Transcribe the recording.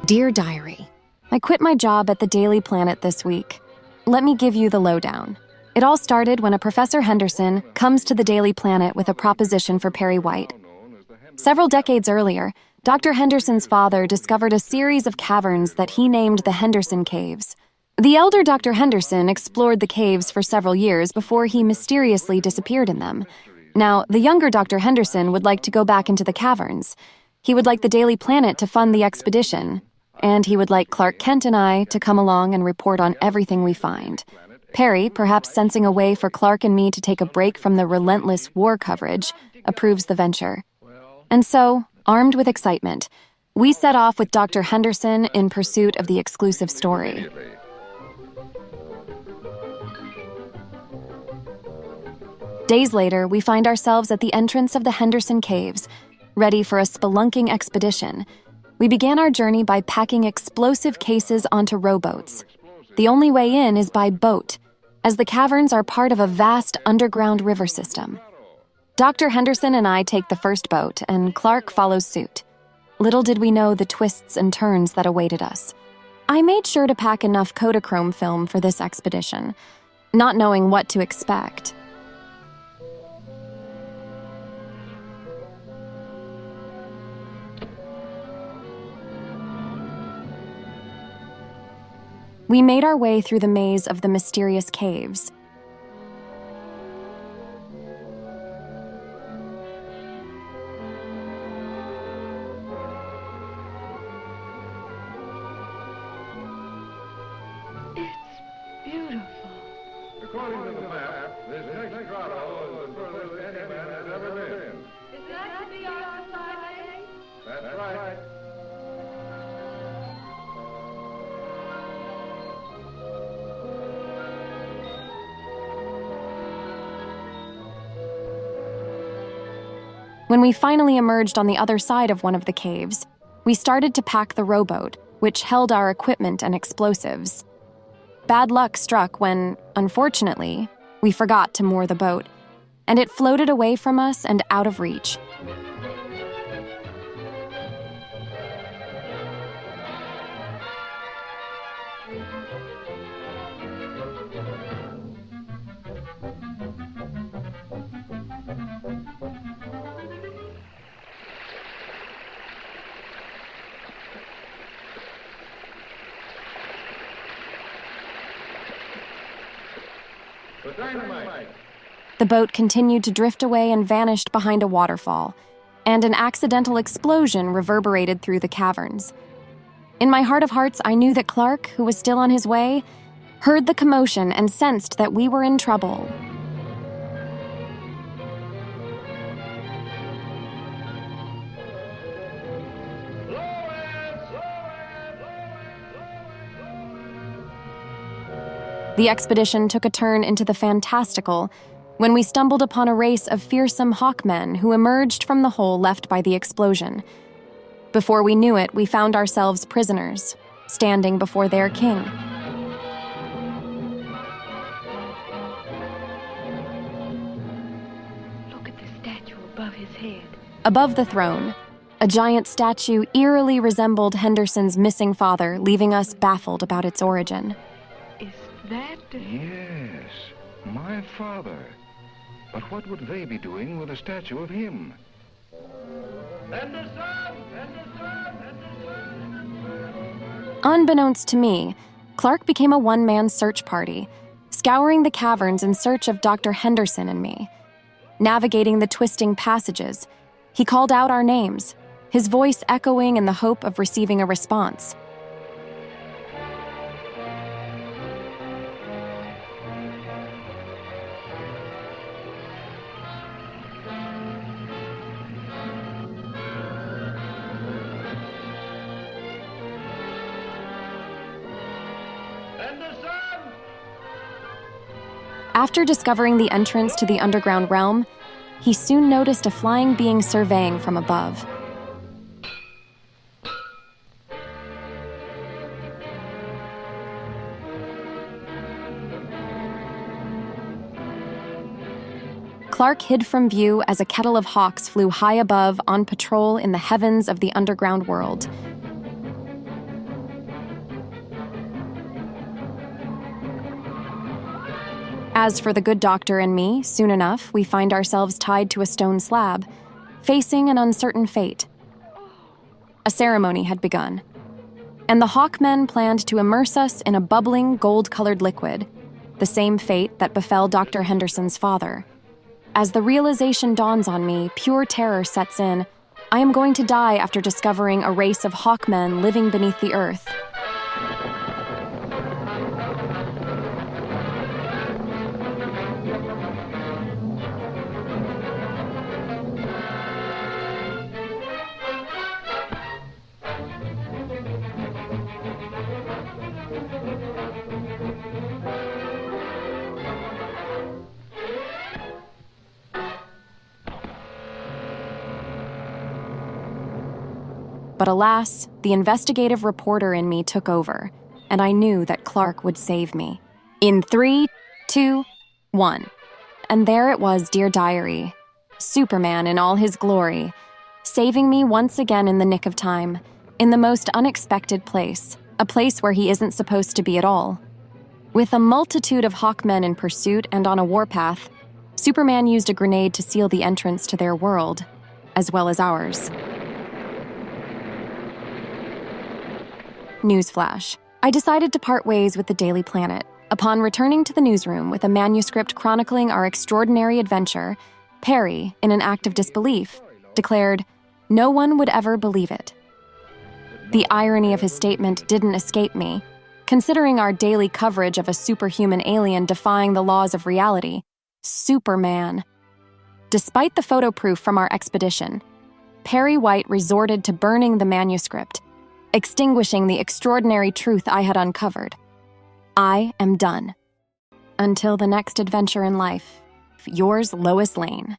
Dear Diary, I quit my job at the Daily Planet this week. Let me give you the lowdown. It all started when a Professor Henderson comes to the Daily Planet with a proposition for Perry White. Several decades earlier, Dr. Henderson's father discovered a series of caverns that he named the Henderson Caves. The elder Dr. Henderson explored the caves for several years before he mysteriously disappeared in them. Now, the younger Dr. Henderson would like to go back into the caverns. He would like the Daily Planet to fund the expedition, and he would like Clark Kent and I to come along and report on everything we find. Perry, perhaps sensing a way for Clark and me to take a break from the relentless war coverage, approves the venture. And so, armed with excitement, we set off with Dr. Henderson in pursuit of the exclusive story. Days later, we find ourselves at the entrance of the Henderson Caves, ready for a spelunking expedition. We began our journey by packing explosive cases onto rowboats. The only way in is by boat, as the caverns are part of a vast underground river system. Dr. Henderson and I take the first boat, and Clark follows suit. Little did we know the twists and turns that awaited us. I made sure to pack enough Kodachrome film for this expedition, not knowing what to expect. We made our way through the maze of the mysterious caves. According to the map, this next grotto is the furthest any man has ever been. Is that to be our side? That's right. When we finally emerged on the other side of one of the caves, we started to pack the rowboat, which held our equipment and explosives. Bad luck struck when, unfortunately, we forgot to moor the boat, and it floated away from us and out of reach. The dynamite. The boat continued to drift away and vanished behind a waterfall, and an accidental explosion reverberated through the caverns. In my heart of hearts, I knew that Clark, who was still on his way, heard the commotion and sensed that we were in trouble. The expedition took a turn into the fantastical when we stumbled upon a race of fearsome Hawkmen who emerged from the hole left by the explosion. Before we knew it, we found ourselves prisoners, standing before their king. Look at the statue above his head. Above the throne, a giant statue eerily resembled Henderson's missing father, leaving us baffled about its origin. Is that... Yes, my father. But what would they be doing with a statue of him? Unbeknownst to me, Clark became a one-man search party, scouring the caverns in search of Dr. Henderson and me. Navigating the twisting passages, he called out our names, his voice echoing in the hope of receiving a response. After discovering the entrance to the underground realm, he soon noticed a flying being surveying from above. Clark hid from view as a kettle of hawks flew high above on patrol in the heavens of the underground world. As for the good doctor and me, soon enough, we find ourselves tied to a stone slab, facing an uncertain fate. A ceremony had begun, and the Hawkmen planned to immerse us in a bubbling, gold-colored liquid, the same fate that befell Dr. Henderson's father. As the realization dawns on me, pure terror sets in. I am going to die after discovering a race of Hawkmen living beneath the earth. But alas, the investigative reporter in me took over, and I knew that Clark would save me. In 3, 2, 1. And there it was, dear diary. Superman in all his glory, saving me once again in the nick of time, in the most unexpected place, a place where he isn't supposed to be at all. With a multitude of Hawkmen in pursuit and on a warpath, Superman used a grenade to seal the entrance to their world, as well as ours. Newsflash. I decided to part ways with the Daily Planet. Upon returning to the newsroom with a manuscript chronicling our extraordinary adventure, Perry, in an act of disbelief, declared, "No one would ever believe it." The irony of his statement didn't escape me, considering our daily coverage of a superhuman alien defying the laws of reality. Superman. Despite the photo proof from our expedition, Perry White resorted to burning the manuscript, extinguishing the extraordinary truth I had uncovered. I am done. Until the next adventure in life, yours, Lois Lane.